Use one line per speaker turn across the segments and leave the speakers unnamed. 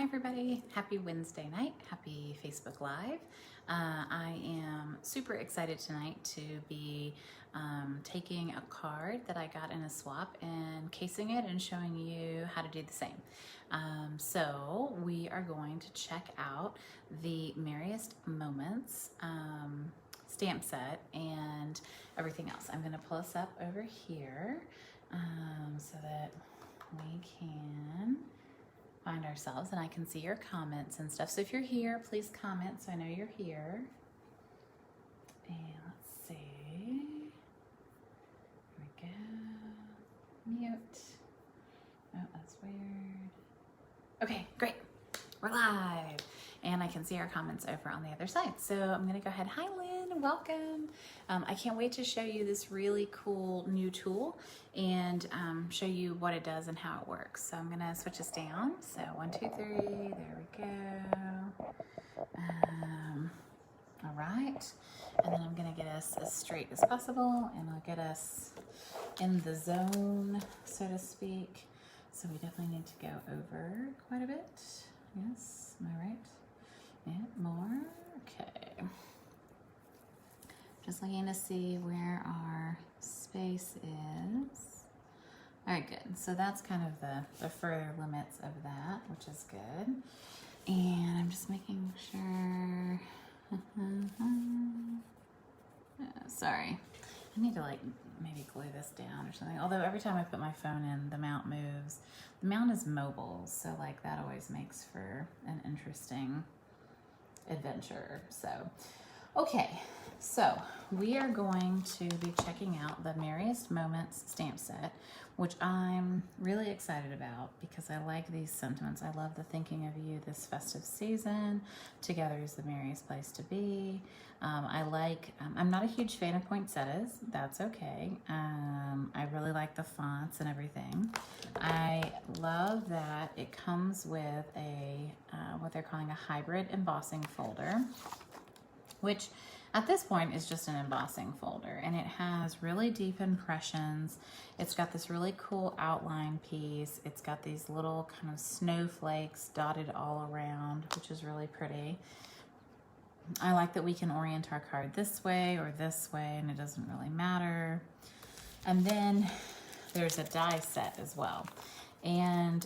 everybody. Happy Wednesday night. Happy Facebook Live. I am super excited tonight to be taking a card that I got in a swap and casing it and showing you how to do the same. So we are going to check out the Merriest Moments stamp set and everything else. I'm going to pull us up over here so that we can find ourselves and I can see your comments and stuff. So if you're here, please comment so I know you're here. And let's see. Here we go. Mute. Oh, that's weird. Okay, great. We're live. And I can see our comments over on the other side. So I'm gonna go ahead. Hi, Lynn, welcome. I can't wait to show you this really cool new tool and show you what it does and how it works. So I'm gonna switch this down. So 1, 2, 3, there we go. All right, and then I'm gonna get us as straight as possible and I'll get us in the zone, so to speak. So we definitely need to go over quite a bit. Yes, am I right? Yeah, more, okay. Just looking to see where our space is. All right, good. So that's kind of the further limits of that, which is good. And I'm just making sure. Sorry, I need to like maybe glue this down or something. Although every time I put my phone in, the mount moves. The mount is mobile, so like that always makes for an interesting adventure. So, okay, so we are going to be checking out the Merriest Moments stamp set, which I'm really excited about because I like these sentiments. I love the thinking of you this festive season. Together is the merriest place to be. I'm not a huge fan of poinsettias. That's okay. I really like the fonts and everything. I love that it comes with a what they're calling a hybrid embossing folder, which at this point is just an embossing folder, and it has really deep impressions. It's got this really cool outline piece. It's got these little kind of snowflakes dotted all around, which is really pretty. I like that we can orient our card this way or this way, and it doesn't really matter. And then there's a die set as well. And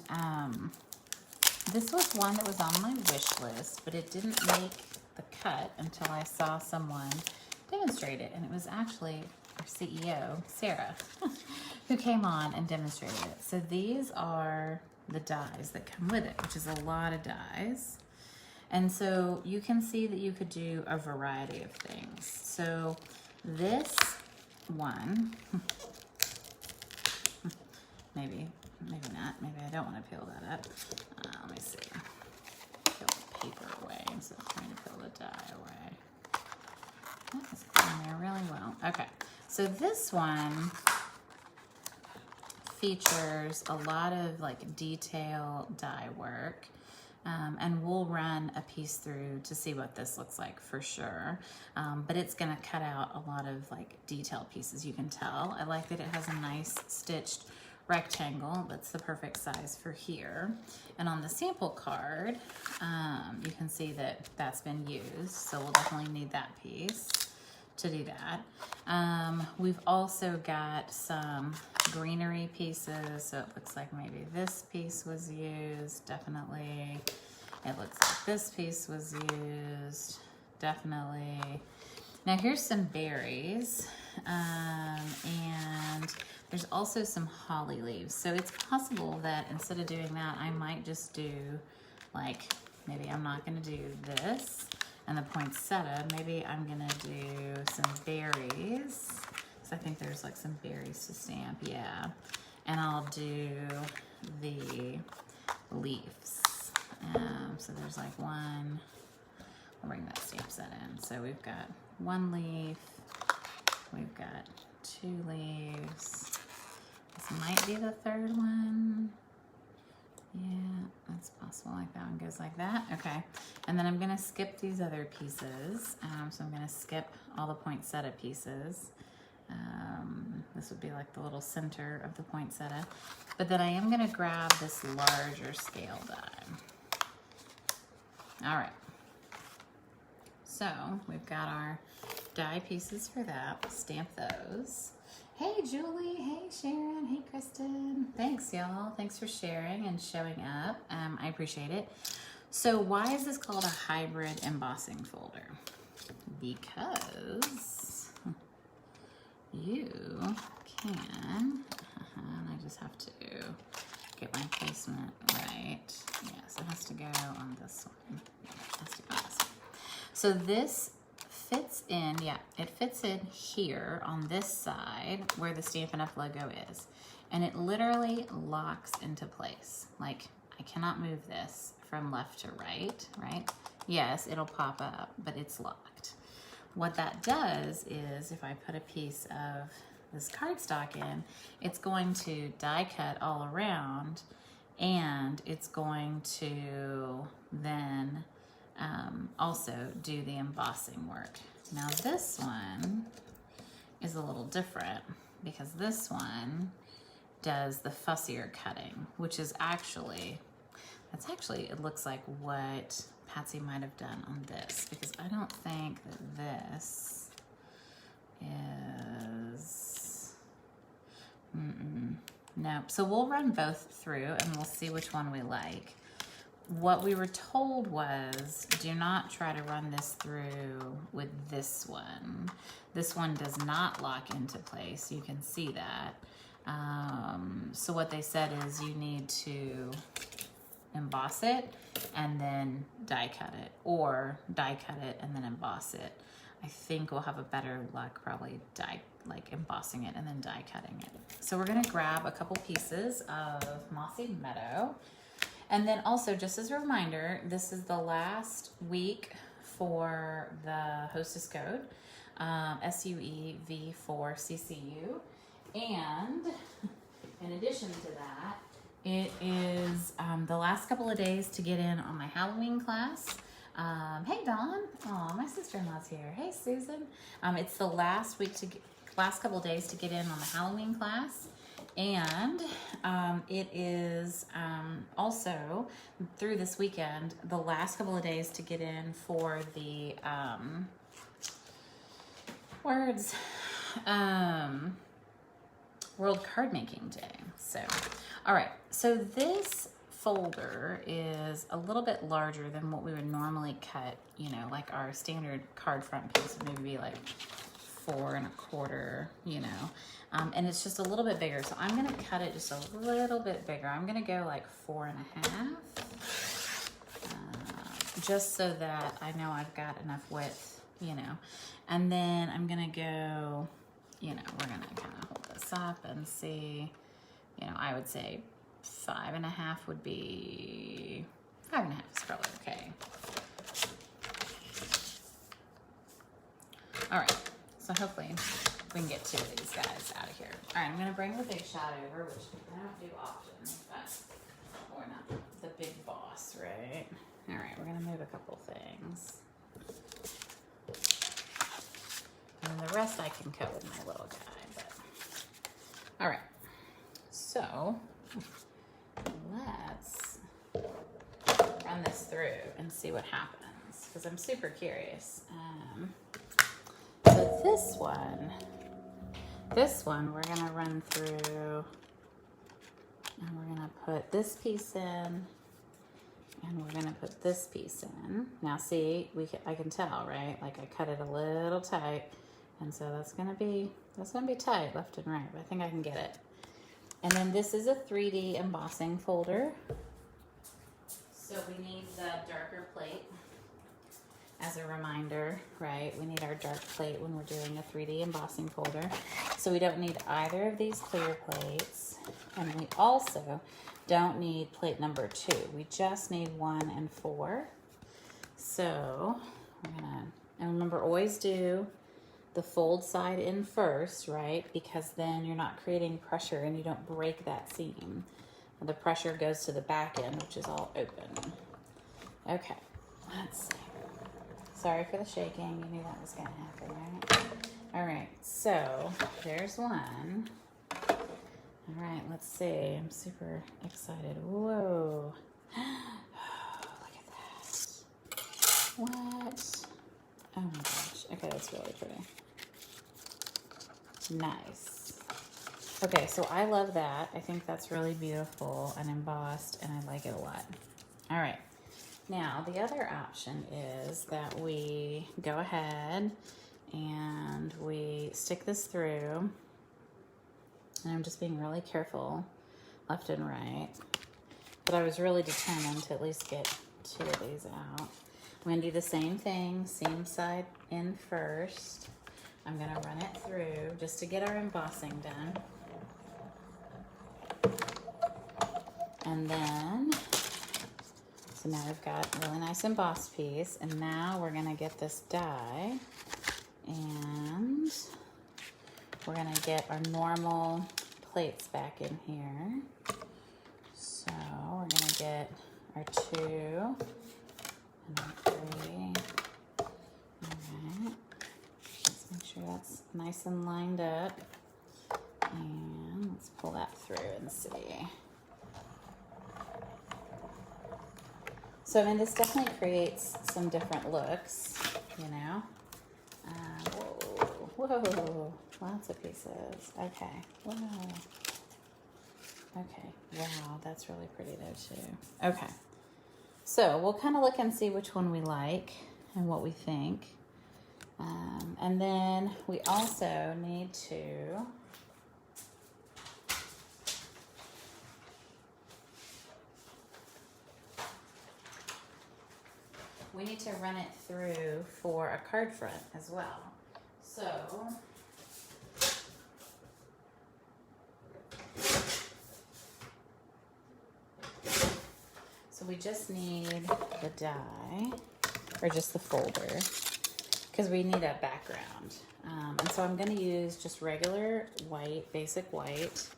this was one that was on my wish list, but it didn't make the cut until I saw someone demonstrate it. And it was actually our CEO, Sarah, who came on and demonstrated it. So these are the dies that come with it, which is a lot of dies. And so you can see that you could do a variety of things. So this one, maybe not. Maybe I don't want to peel that up. Let me see. Peel the paper away instead of trying to peel the die away. That's going there really well. Okay, so this one features a lot of like detail die work. And we'll run a piece through to see what this looks like for sure. But it's gonna cut out a lot of like detail pieces, you can tell. I like that it has a nice stitched rectangle that's the perfect size for here. And on the sample card, you can see that that's been used. So we'll definitely need that piece to do that. We've also got some greenery pieces, so it looks like maybe this piece was used, definitely. It looks like this piece was used, definitely. Now here's some berries, and there's also some holly leaves. So it's possible that instead of doing that, I might just do like, maybe I'm not gonna do this and the poinsettia, maybe I'm gonna do some berries. So I think there's like some berries to stamp, yeah. And I'll do the leaves. So there's like one, I'll bring that stamp set in. So we've got one leaf, we've got 2 leaves. This might be the third one. Yeah, that's possible, like that one goes like that. Okay, and then I'm gonna skip these other pieces. So I'm gonna skip all the poinsettia pieces. This would be like the little center of the poinsettia. But then I am gonna grab this larger scale die. All right. So we've got our die pieces for that. Stamp those. Hey, Julie. Hey, Sharon. Hey, Kristen. Thanks, y'all. Thanks for sharing and showing up. I appreciate it. So why is this called a hybrid embossing folder? Because you can, and I just have to get my placement right. Yes, it has to go on this one. Yeah, it has to go on this one. So this fits in, yeah, it fits in here on this side where the Stampin' Up logo is. And it literally locks into place. Like, I cannot move this from left to right, right? Yes, it'll pop up, but it's locked. What that does is if I put a piece of this cardstock in, it's going to die cut all around, and it's going to then also do the embossing work. Now this one is a little different because this one does the fussier cutting, which is actually, it looks like what Patsy might have done on this, because I don't think that this is, no. So we'll run both through and we'll see which one we like. What we were told was, do not try to run this through with this one. This one does not lock into place. You can see that. So what they said is you need to emboss it and then die cut it, or die cut it and then emboss it. I think we'll have a better luck probably embossing it and then die cutting it. So we're gonna grab a couple pieces of Mossy Meadow. And then also, just as a reminder, this is the last week for the hostess code, SUEV4CCU. And in addition to that, it is the last couple of days to get in on my Halloween class. Hey, Dawn. Oh, my sister-in-law's here. Hey, Susan. It's the last couple of days to get in on the Halloween class. And it is also through this weekend, the last couple of days to get in for the World Card Making Day. So, all right. So this folder is a little bit larger than what we would normally cut, you know, like our standard card front piece would maybe be like 4 1/4, you know. And it's just a little bit bigger. So I'm gonna cut it just a little bit bigger. I'm gonna go like 4 1/2, just so that I know I've got enough width, you know. And then I'm gonna go, you know, we're gonna kind of hold this up and see, you know, I would say 5 1/2 would be, 5 1/2 is probably okay. All right, so hopefully we can get 2 of these guys out of here. All right, I'm gonna bring the big shot over, which I don't do often, but we're not the big boss, right? All right, we're gonna move a couple things. And the rest I can cut with my little guy, but. All right, so let's run this through and see what happens, because I'm super curious. So this one we're gonna run through, and we're gonna put this piece in, and we're gonna put this piece in. Now see, I can tell, right? Like I cut it a little tight, and so that's gonna be tight left and right, but I think I can get it. And then this is a 3D embossing folder. So we need the darker plate as a reminder, right? We need our dark plate when we're doing a 3D embossing folder. So we don't need either of these clear plates. And we also don't need plate number 2. We just need 1 and 4. So we're gonna, and remember, always do the fold side in first, right? Because then you're not creating pressure and you don't break that seam. And the pressure goes to the back end, which is all open. Okay, let's see. Sorry for the shaking. You knew that was gonna happen, right? All right, so there's one. All right, let's see. I'm super excited. Whoa. Oh, look at that. that's really pretty. Nice. Okay, so I love that. I think that's really beautiful and embossed, and I like it a lot. All right. Now, the other option is that we go ahead and we stick this through. And I'm just being really careful left and right. But I was really determined to at least get 2 of these out. I'm going to do the same thing, seam side in first. I'm going to run it through just to get our embossing done. And then, so now we've got a really nice embossed piece. And now we're going to get this die. And we're going to get our normal plates back in here. So we're going to get our 2 and our 3. All right. Let's make sure that's nice and lined up. And let's pull that through and see. So, I mean, this definitely creates some different looks, you know. Whoa, lots of pieces. Okay, wow. Okay, wow, that's really pretty though too. Okay, so we'll kind of look and see which one we like and what we think. And then we also need to run it through for a card front as well. So we just need the die, or just the folder, because we need a background. And so I'm going to use just regular white, basic white,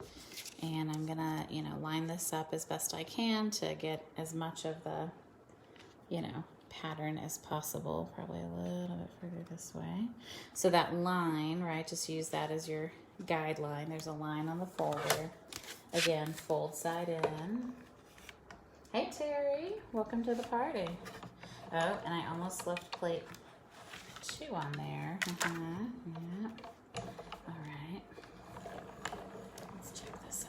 and I'm going to, you know, line this up as best I can to get as much of the, you know, pattern as possible, probably a little bit further this way. So that line, right, just use that as your guideline. There's a line on the folder. Again, fold side in. Hey Terry, welcome to the party. Oh, and I almost left plate 2 on there. Yeah. All right. Let's check this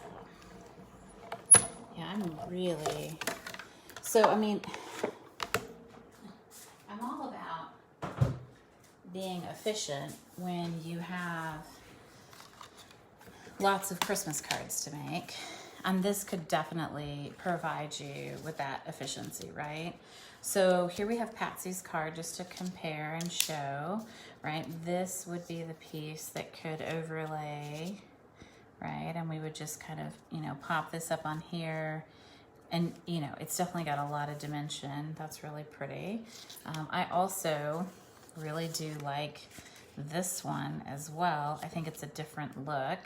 out. Yeah, I'm really, so I mean, I'm all about being efficient when you have lots of Christmas cards to make. And this could definitely provide you with that efficiency, right? So here we have Patsy's card just to compare and show, right? This would be the piece that could overlay, right? And we would just kind of, you know, pop this up on here. And, you know, it's definitely got a lot of dimension. That's really pretty. I also really do like this one as well. I think it's a different look.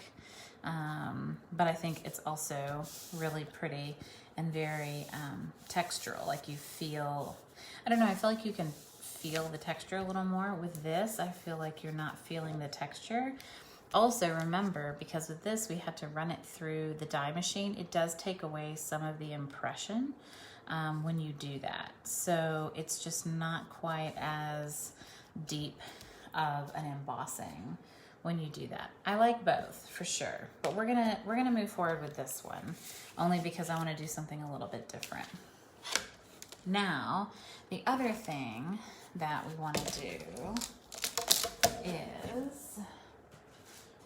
But I think it's also really pretty and very textural. Like you feel, I don't know, I feel like you can feel the texture a little more. With this, I feel like you're not feeling the texture. Also, remember, because with this, we had to run it through the die machine. It does take away some of the impression when you do that. So it's just not quite as deep of an embossing when you do that. I like both for sure, but we're gonna move forward with this one only because I want to do something a little bit different. Now, the other thing that we want to do is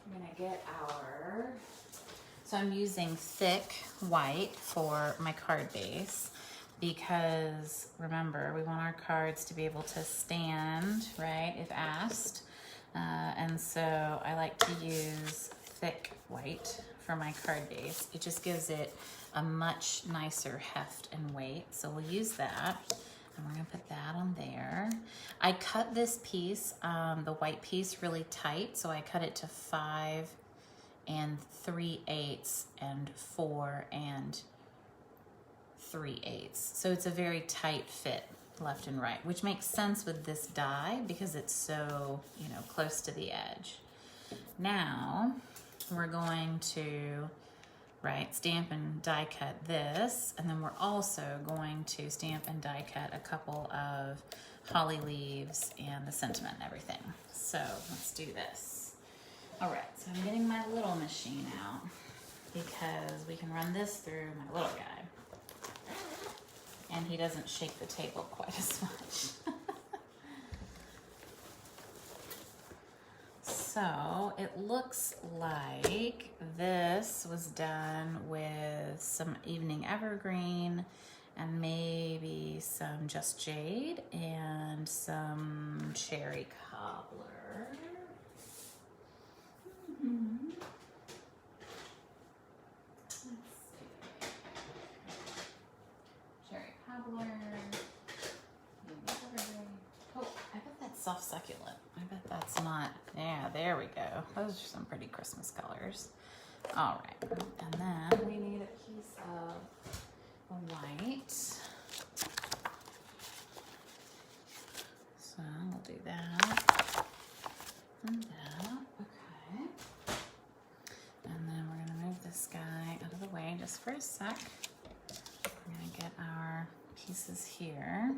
we're gonna get our, so I'm using thick white for my card base because remember, we want our cards to be able to stand, right, if asked. And so I like to use thick white for my card base. It just gives it a much nicer heft and weight. So we'll use that. And we're gonna put that on there. I cut this piece, the white piece, really tight. So I cut it to 5 3/8 and 4 3/8. So it's a very tight fit left and right, which makes sense with this die because it's so, you know, close to the edge. Now we're going to right, stamp and die cut this, and then we're also going to stamp and die cut a couple of holly leaves and the sentiment and everything. So let's do this. All right, so I'm getting my little machine out because we can run this through my little guy. And he doesn't shake the table quite as much. So it looks like this was done with some evening evergreen and maybe some just jade and some cherry cobbler. Let's see. Cherry cobbler. Oh, I bet that's soft succulent. I bet that's not. Yeah, there we go. Those are some pretty Christmas colors. All right, and then we need a piece of white. So we'll do that and that. Okay. And then we're gonna move this guy out of the way just for a sec. We're gonna get our pieces here.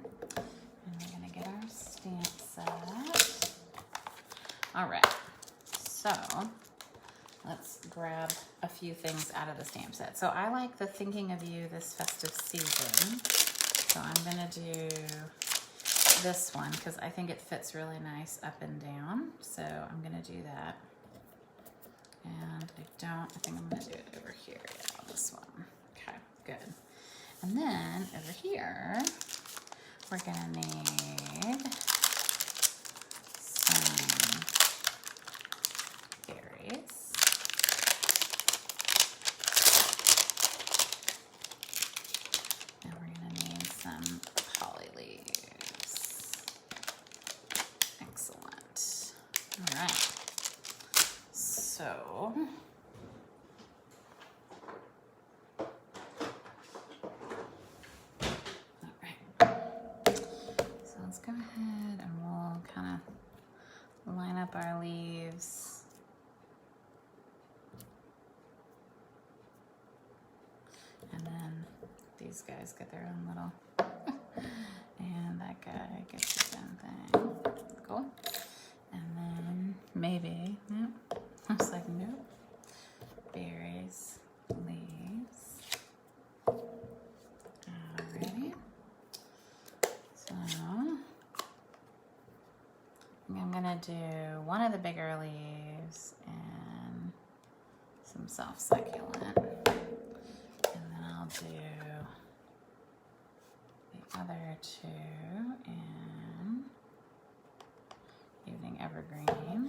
And we're gonna get our stamp set. All right, so let's grab a few things out of the stamp set. So I like the Thinking of You this festive season. So I'm gonna do this one because I think it fits really nice up and down. So I'm gonna do that. And I think I'm gonna do it over here, yeah, on this one. Okay, good. And then over here, we're gonna need some berries. And we're gonna need some holly leaves. Excellent. All right. So, go ahead and we'll kind of line up our leaves. And then these guys get their own little, and that guy gets his own thing. Cool. And then maybe, nope, looks like nope. Berries, leaves. Alrighty. So I'm gonna do one of the bigger leaves and some soft succulent, and then I'll do the other two and evening evergreen.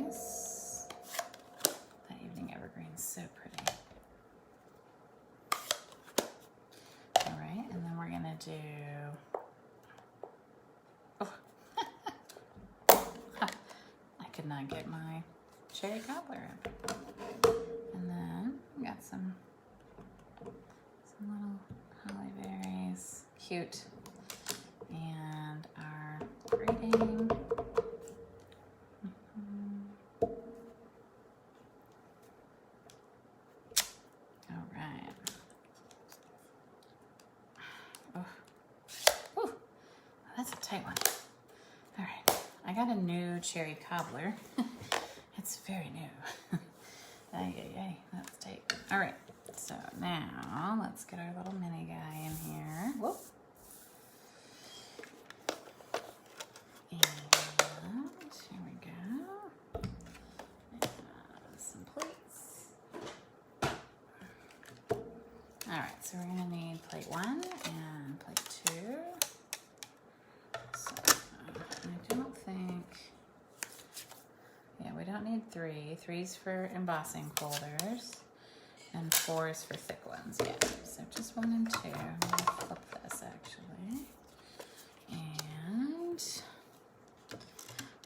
Nice. That evening evergreen's so pretty. And then we're gonna do, oh, I could not get my cherry cobbler in. And then we got some little holly berries, cute, and our greeting. All right. That's a tight one. All right, I got a new cherry cobbler. It's very new. Ay, that's tight. All right, so now let's get our little mini guy in here. Whoop. And here we go. And some plates. All right, so we're gonna need plate 1 and plate 2. I don't think, yeah, we don't need 3. 3's for embossing folders, and 4 is for thick ones, yeah. So just 1 and 2. I'm gonna flip this actually. And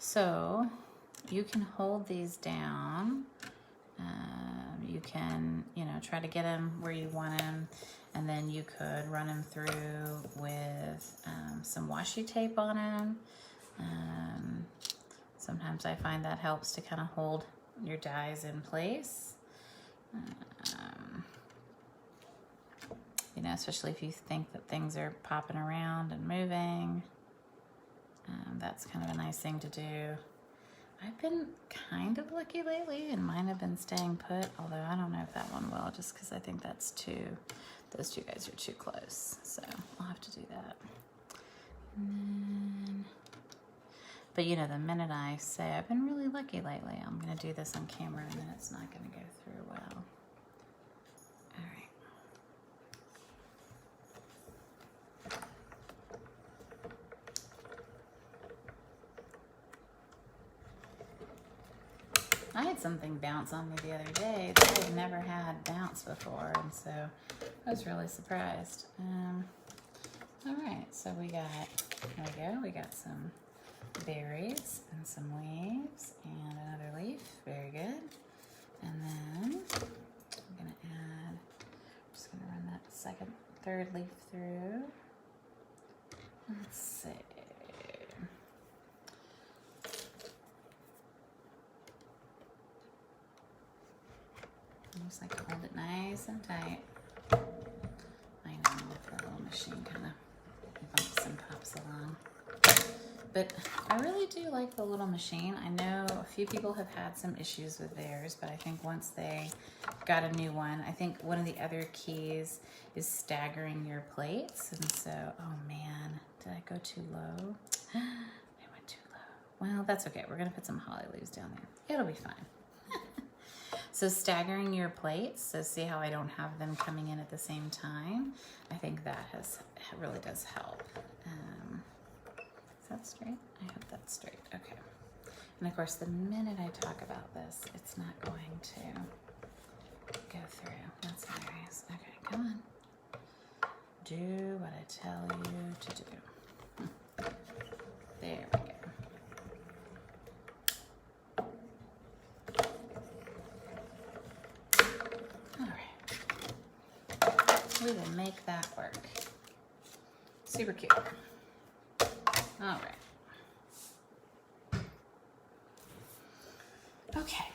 so you can hold these down. You can, try to get them where you want them, and then you could run them through with some washi tape on them. Sometimes I find that helps to kind of hold your dies in place. You know, especially if you think that things are popping around and moving. That's kind of a nice thing to do. I've been kind of lucky lately, and mine have been staying put, although I don't know if that one will, just because I think that's those two guys are too close. So I'll have to do that. And then, but you know, the minute I say I've been really lucky lately, I'm going to do this on camera, and then it's not going to go through well. All right. I had something bounce on me the other day that I've never had bounce before, and so I was really surprised. All right, so we got, there we go, we got some berries and some leaves and another leaf, very good. And then I'm gonna add, I'm just gonna run that third leaf through. Let's see. I just like to hold it nice and tight. I know the little machine kind of bumps and pops along. But I really do like the little machine. I know a few people have had some issues with theirs, but I think once they got a new one, I think one of the other keys is staggering your plates. And so, oh man, did I go too low? I went too low. Well, that's okay. We're gonna put some holly leaves down there. It'll be fine. So staggering your plates, so see how I don't have them coming in at the same time? I think that really does help. Is that straight? I hope that's straight, okay. And of course, the minute I talk about this, it's not going to go through. That's hilarious. Okay, come on. Do what I tell you to do. There we go. We will make that work. Super cute. All right. Okay.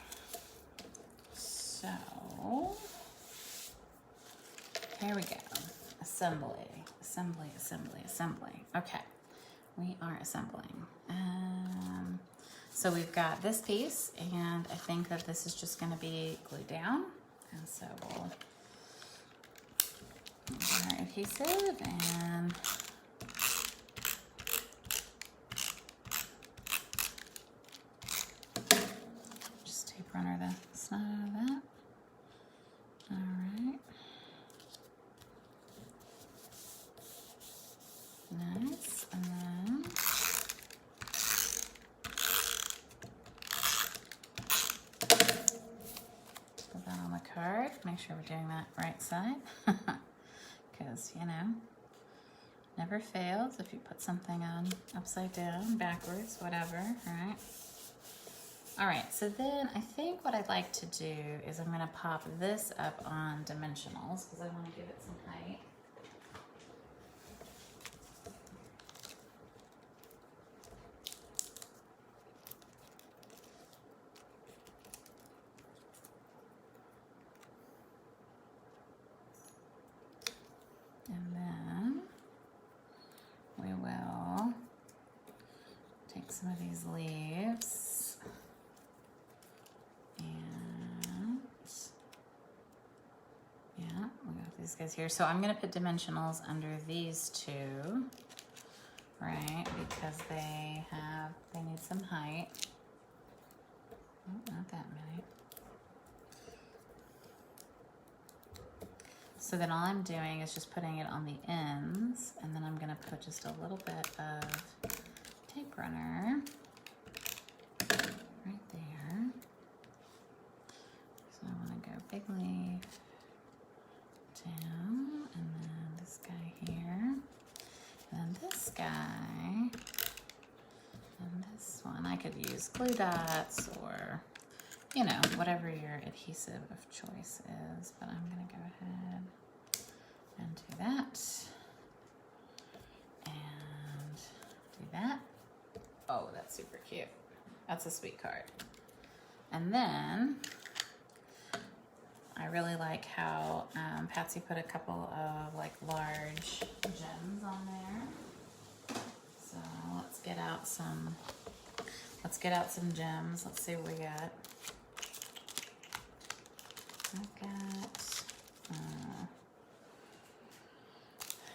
So, here we go. Assembly, assembly, assembly, assembly. Okay. We are assembling. So we've got this piece, and I think that this is just going to be glued down. And so we'll our adhesive and just tape runner the snot out of that. All right. Nice. And then put that on the card. Make sure we're doing that right side. Because, you know, never fails if you put something on upside down, backwards, whatever, right? All right, so then I think what I'd like to do is I'm going to pop this up on dimensionals because I want to give it some height. And then we will take some of these leaves and yeah, we got these guys here. So I'm gonna put dimensionals under these two, right? Because they need some height. Oh, not that many. So then all I'm doing is just putting it on the ends, and then I'm gonna put just a little bit of tape runner right there. So I wanna go big leaf down, and then this guy here, and then this guy, and this one. I could use glue dots or, you know, whatever your adhesive of choice is, but I'm gonna go ahead and do that, and do that. Oh, that's super cute. That's a sweet card. And then I really like how Patsy put a couple of like large gems on there. So let's get out some gems. Let's see what we got. I've got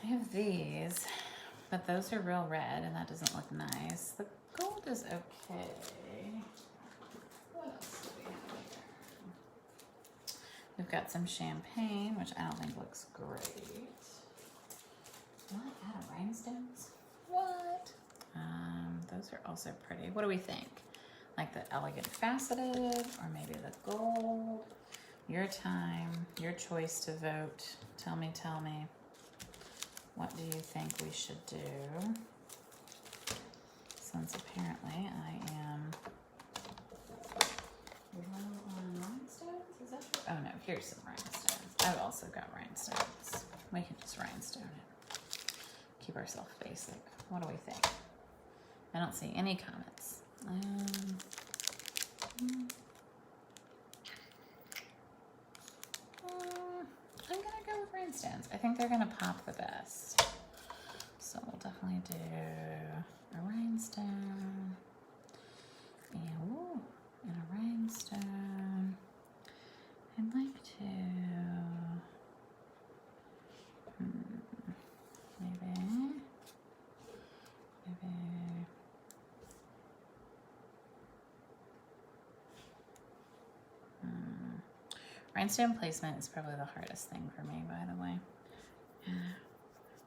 I have these, but those are real red and that doesn't look nice. The gold is okay. What else do we have here? We've got some champagne, which I don't think looks great. What? Out of rhinestones? What? Those are also pretty. What do we think? Like the elegant faceted, or maybe the gold? Your time, your choice to vote. Tell me. What do you think we should do? Since apparently I am low on rhinestones. Is that true? Oh no, here's some rhinestones. I've also got rhinestones. We can just rhinestone it. Keep ourselves basic. What do we think? I don't see any comments. I'm gonna go with rhinestones. I think they're gonna pop the best. So we'll definitely do a rhinestone and a rhinestone. I'd like to maybe rhinestone placement is probably the hardest thing for me, by the way.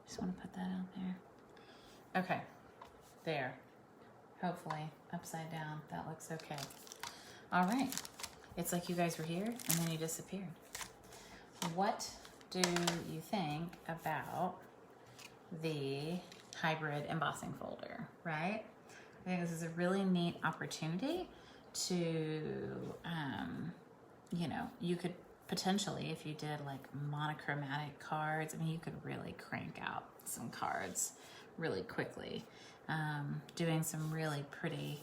Just want to put that out there. Okay, there. Hopefully, upside down, that looks okay. All right, it's like you guys were here and then you disappeared. What do you think about the hybrid embossing folder, right? I think this is a really neat opportunity to, you know, you could potentially, if you did like monochromatic cards, I mean, you could really crank out some cards really quickly, doing some really pretty,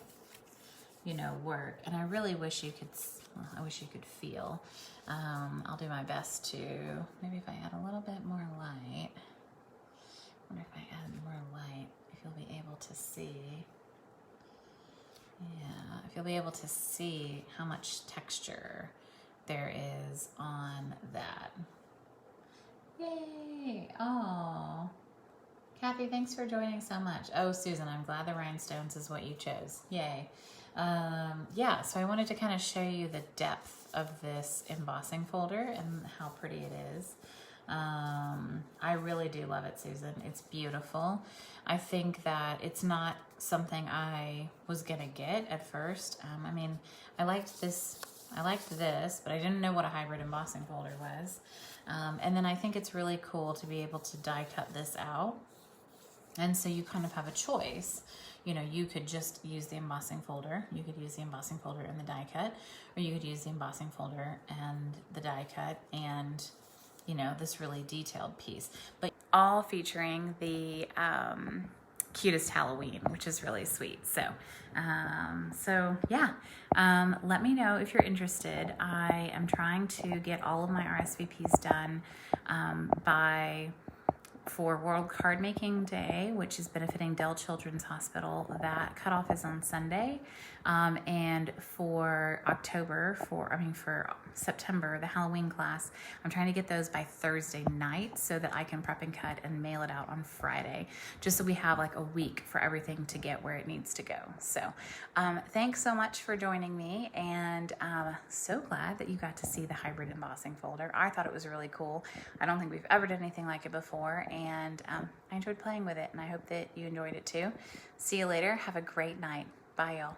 you know, work. And I really wish you could, well, I wish you could feel. I'll do my best to, maybe if I add a little bit more light, I wonder if I add more light, if you'll be able to see. Yeah, if you'll be able to see how much texture there is on that. Yay! Oh, Kathy, thanks for joining so much. Oh, Susan, I'm glad the rhinestones is what you chose. Yay. Yeah, so I wanted to kind of show you the depth of this embossing folder and how pretty it is. I really do love it, Susan. It's beautiful. I think that it's not something I was gonna get at first. I mean, I liked this, but I didn't know what a hybrid embossing folder was. And then I think it's really cool to be able to die cut this out. And so you kind of have a choice. You know, you could just use the embossing folder. You could use the embossing folder and the die cut, or you could use the embossing folder and the die cut and, you know, this really detailed piece. But all featuring the cutest Halloween, which is really sweet. So, yeah, let me know if you're interested. I am trying to get all of my RSVPs done for World Card Making Day, which is benefiting Dell Children's Hospital. That cutoff is on Sunday. And for September, the Halloween class, I'm trying to get those by Thursday night so that I can prep and cut and mail it out on Friday, just so we have like a week for everything to get where it needs to go. So thanks so much for joining me, and so glad that you got to see the hybrid embossing folder. I thought it was really cool. I don't think we've ever done anything like it before, and I enjoyed playing with it, and I hope that you enjoyed it too. See you later. Have a great night. Bye, y'all.